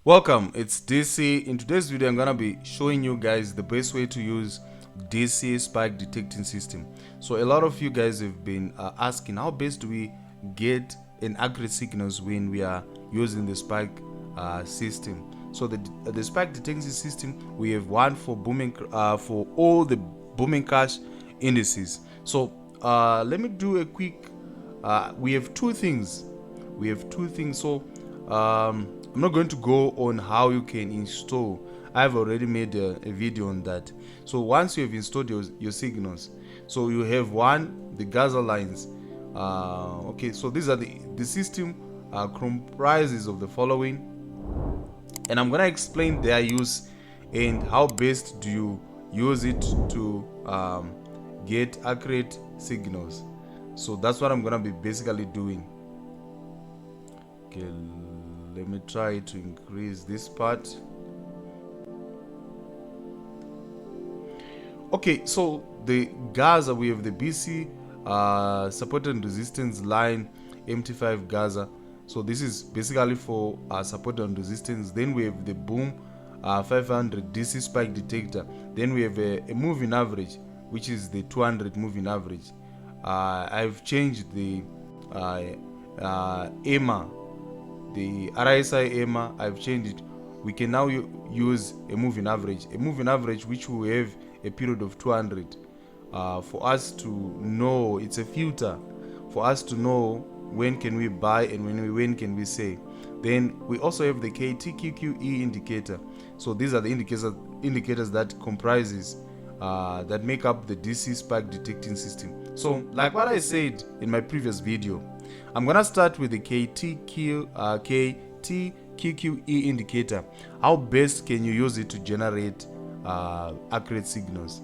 Welcome, it's DC. In today's video, I'm gonna be showing you guys the best way to use DC Spike Detecting System. So a lot of you guys have been asking how best do we get an accurate signals when we are using the Spike system. So the Spike Detecting System, we have one for booming for all the booming cash indices. So let me do a quick. We have two things. So I'm not going to go on how you can install. I've already made a video on that. So once you have installed your signals, so you have the Gaza lines. Okay, so these are the system comprises of the following, and I'm gonna explain their use and how best do you use it to get accurate signals. So that's what I'm gonna be basically doing. Okay, let me try to increase this part. Okay, so the Gaza, we have the BC support and resistance line MT5 Gaza. So this is basically for support and resistance. Then we have the boom 500 DC Spike Detector. Then we have a moving average, which is the 200 moving average. I've changed the EMA, the RSI EMA. I've changed it. We can now use a moving average which will have a period of 200 for us to know. It's a filter for us to know when can we buy and when can we sell. Then we also have the KTQQE indicator. So these are the indicators that comprises that make up the DC Spike Detecting System. So like what I said in my previous video, I'm gonna start with the KTQQE indicator. How best can you use it to generate accurate signals?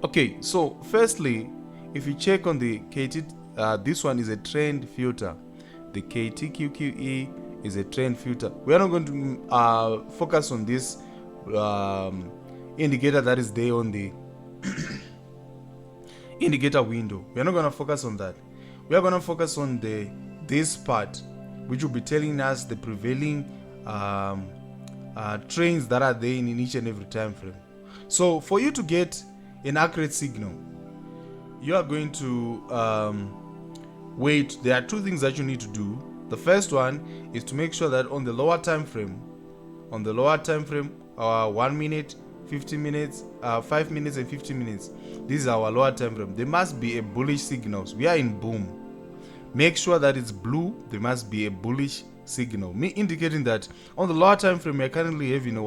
Okay, so firstly, if you check on the KT, this one is a trend filter. The KTQQE is a trend filter. We are not going to focus on this indicator that is there on the indicator window. We are not going to focus on that. We are going to focus on this part, which will be telling us the prevailing trends that are there in each and every time frame. So for you to get an accurate signal, you are going to wait. There are two things that you need to do. The first one is to make sure that on the lower time frame, 1 minute, 15 minutes, 5 minutes and 15 minutes, this is our lower time frame. There must be a bullish signals. We are in boom. Make sure that it's blue. There must be a bullish signal, indicating that on the lower time frame we are currently having an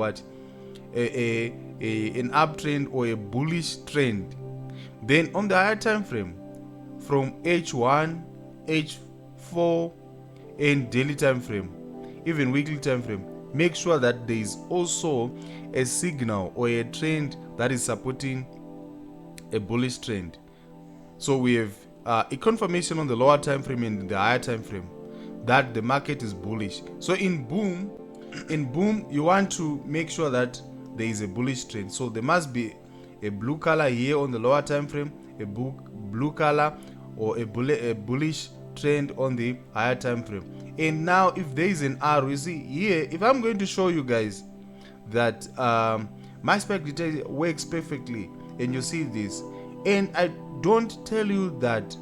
uptrend or a bullish trend. Then on the higher time frame, from H1, H4, and daily time frame, even weekly time frame, make sure that there is also a signal or a trend that is supporting a bullish trend. So we have a confirmation on the lower time frame and the higher time frame that the market is bullish. So in boom, you want to make sure that there is a bullish trend. So there must be a blue color here on the lower time frame, a blue color or a bullish trend on the higher time frame. And now if there is an arrow, you see here, if I'm going to show you guys that my spike detector works perfectly, and you see this, and I don't tell you that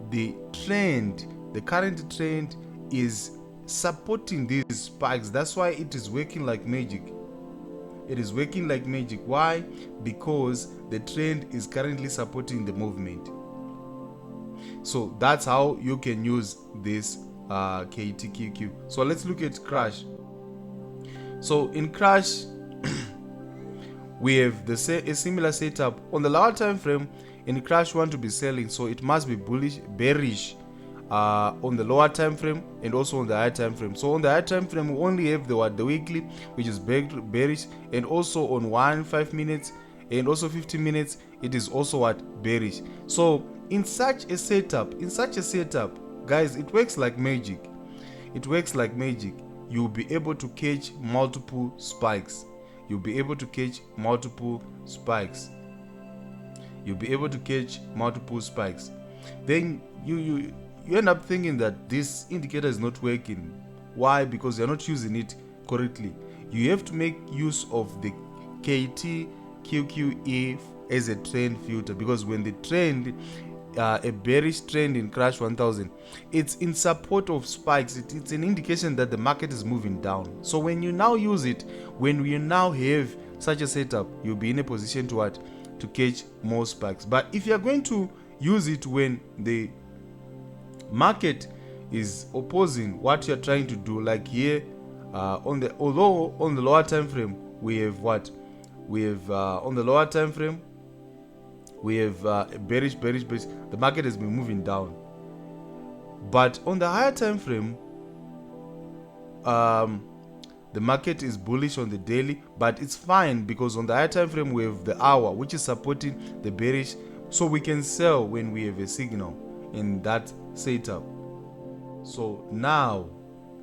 the current trend is supporting these spikes. That's why it is working like magic. It is working like magic. Why? Because the trend is currently supporting the movement. So that's how you can use this KTQQ. So let's look at crash. So in crash, we have a similar setup. On the lower time frame, in crash, we want to be selling, so it must be bearish on the lower time frame and also on the higher time frame. So on the higher time frame, we only have the weekly, which is bearish, and also on 5 minutes and also 15 minutes, it is also bearish. So in such a setup, guys, it works like magic. You'll be able to catch multiple spikes. Then you end up thinking that this indicator is not working. Why? Because you're not using it correctly, you have to make use of the catchh as a trend filter, because when the trend, a bearish trend in crash 1000, it's in support of spikes, it's an indication that the market is moving down. So when you now use it, when we now have such a setup, you'll be in a position to what, to catch more spikes. But if you're going to use it when the market is opposing what you're trying to do, like here, although on the lower time frame we have what, we have on the lower time frame we have bearish, the market has been moving down. But on the higher time frame, the market is bullish on the daily, but it's fine because on the higher time frame we have the hour, which is supporting the bearish, so we can sell when we have a signal in that setup. So now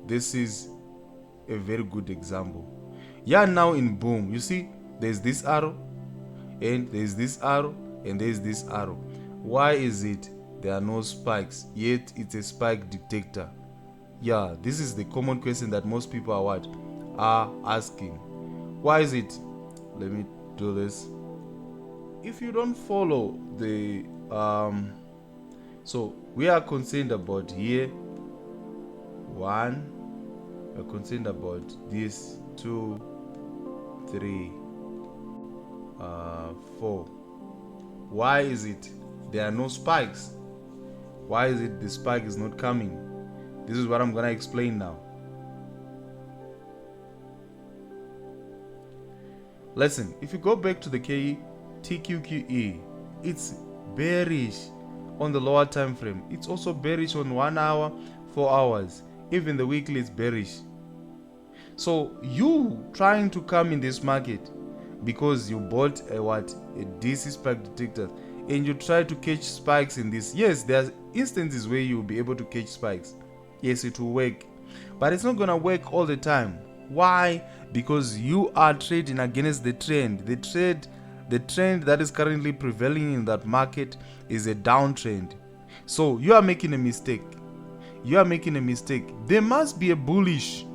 this is a very good example. Yeah, now in boom, you see there's this arrow, and there's this arrow, and there's this arrow. Why is it there are no spikes, yet it's a spike detector? Yeah, this is the common question that most people are asking. Why is it? Let me do this. If you don't follow the so we are concerned about here 1, we're concerned about this 2, 3, 4. Why is it there are no spikes? Why is it the spike is not coming? This is what I'm gonna explain now. Listen, if you go back to the TQQE, it's bearish on the lower time frame. It's also bearish on 1 hour, 4 hours. Even the weekly is bearish. So you trying to come in this market because you bought a DC Spike Detector, and you try to catch spikes in this. Yes, there's instances where you'll be able to catch spikes. Yes, it will work, but it's not gonna work all the time. Why? Because you are trading against the trend. The trend that is currently prevailing in that market is a downtrend. So you are making a mistake. There must be a bullish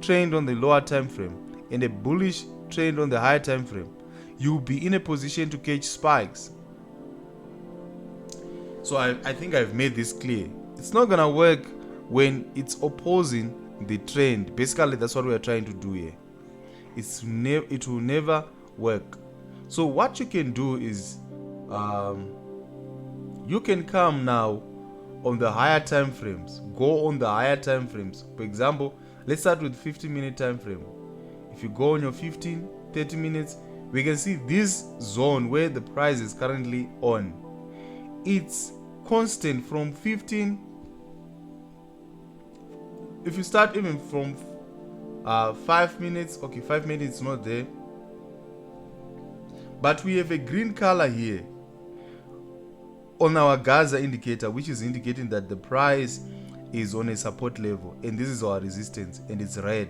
trend on the lower time frame and a bullish trend on the higher time frame. You'll be in a position to catch spikes. So I think I've made this clear. It's not gonna work when it's opposing the trend. Basically, that's what we are trying to do here. It will never work. So what you can do is you can come now on the higher time frames. Go on the higher time frames. For example, let's start with 15-minute time frame. If you go on your 15, 30 minutes, we can see this zone where the price is currently on. It's constant from 15. If you start even from 5 minutes, okay, 5 minutes not there, but we have a green color here on our Gaza indicator, which is indicating that the price is on a support level, and this is our resistance, and it's red.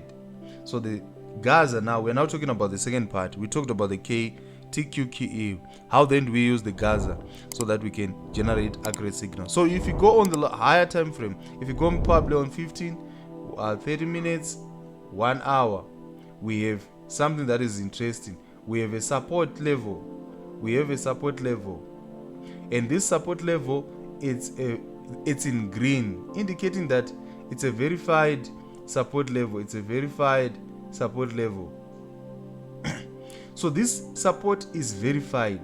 So the Gaza, now we're now talking about the second part. We talked about the TQQE. How then do we use the Gaza so that we can generate accurate signal? So if you go on the higher time frame, if you go probably on 15, 30 minutes, 1 hour, we have something that is interesting. We have a support level. And this support level, it's in green, indicating that it's a verified support level. So this support is verified.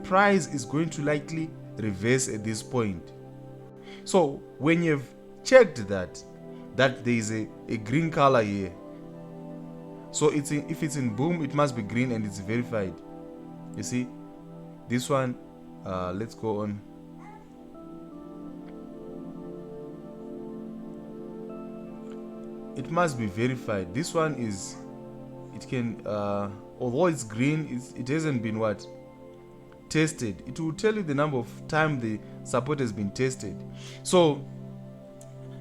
Price is going to likely reverse at this point. So when you've checked that there is a green color here, so if it's in boom, it must be green and it's verified. You see this one. Let's go on. It must be verified. This one is, it can although it's green, it hasn't been tested. It will tell you the number of time the support has been tested. So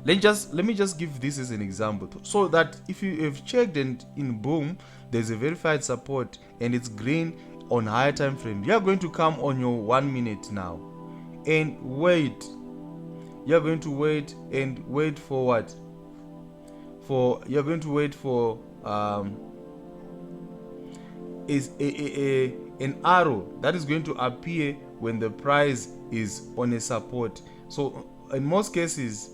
let me just give this as an example, so that if you have checked and in boom there's a verified support and it's green on higher time frame, you are going to come on your 1 minute now and wait. You're going to wait for what? you're going to wait for is an arrow that is going to appear when the price is on a support. So in most cases,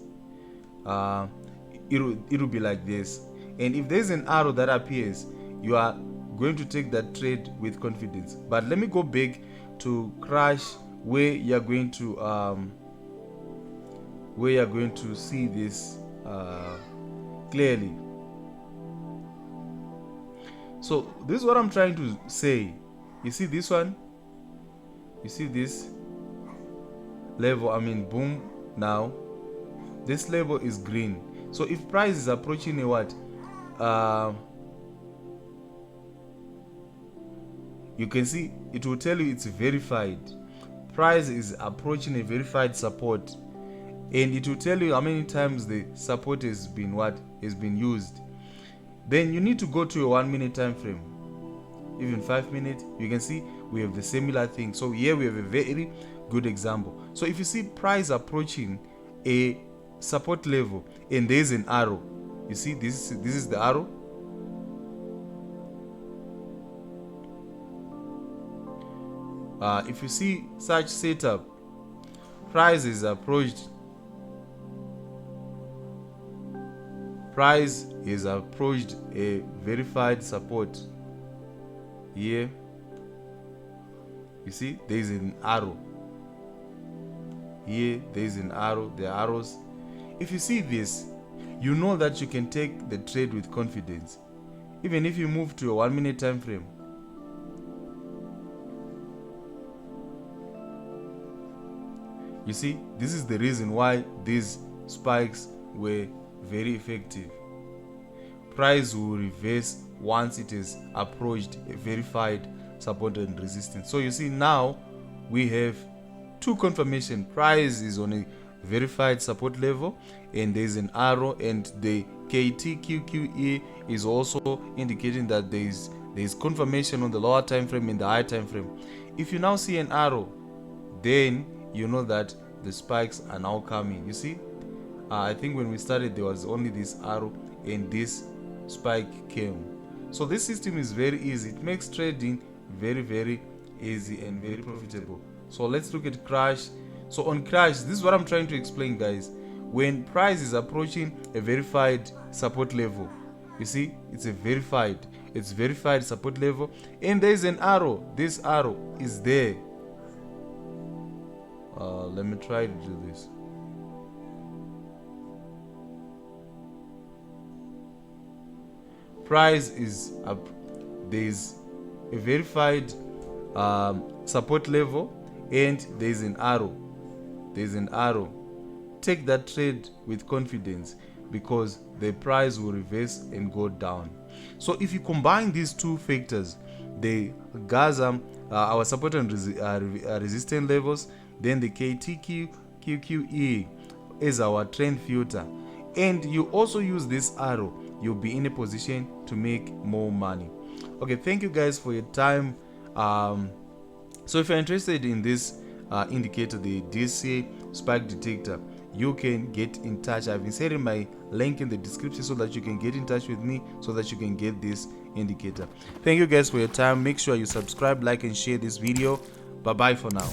it'll be like this. And if there's an arrow that appears, you are going to take that trade with confidence. But let me go back to crash where you're going to see this clearly. So this is what I'm trying to say. You see this one? You see this level? I mean, boom. Now this level is green. So if price is approaching a what? You can see it will tell you it's verified. Price is approaching a verified support, and it will tell you how many times the support has been used. Then you need to go to a 1 minute time frame, even 5 minutes. You can see we have the similar thing. So here we have a very good example. So if you see price approaching a support level and there is an arrow, you see this is the arrow. If you see such setup, price is approached. Price has approached a verified support. Here, you see there is an arrow. Here there is an arrow. The arrows. If you see this, you know that you can take the trade with confidence, even if you move to a 1 minute time frame. You see, this is the reason why these spikes were very effective. Price will reverse once it has approached a verified support and resistance. So you see now we have two confirmation. Price is on a verified support level and there is an arrow, and the catchh is also indicating that there is confirmation on the lower time frame and the higher time frame. If you now see an arrow, then you know that the spikes are now coming. You see, I think when we started there was only this arrow and this spike came. So this system is very easy. It makes trading very, very easy and very profitable. So let's look at crash. So on crash, this is what I'm trying to explain, guys. When price is approaching a verified support level, you see it's verified support level, and there is an arrow. This arrow is there. Let me try to do this. Price is up. There is a verified support level, and there is an arrow. There is an arrow. Take that trade with confidence, because the price will reverse and go down. So if you combine these two factors, they gather our support and resistance levels, then the catchh is our trend filter, and you also use this arrow, you'll be in a position to make more money. Okay, thank you guys for your time. So if you're interested in this indicator, the DC Spike Detector, you can get in touch. I've inserted my link in the description so that you can get in touch with me, so that you can get this indicator. Thank you guys for your time. Make sure you subscribe, like, and share this video. Bye bye for now.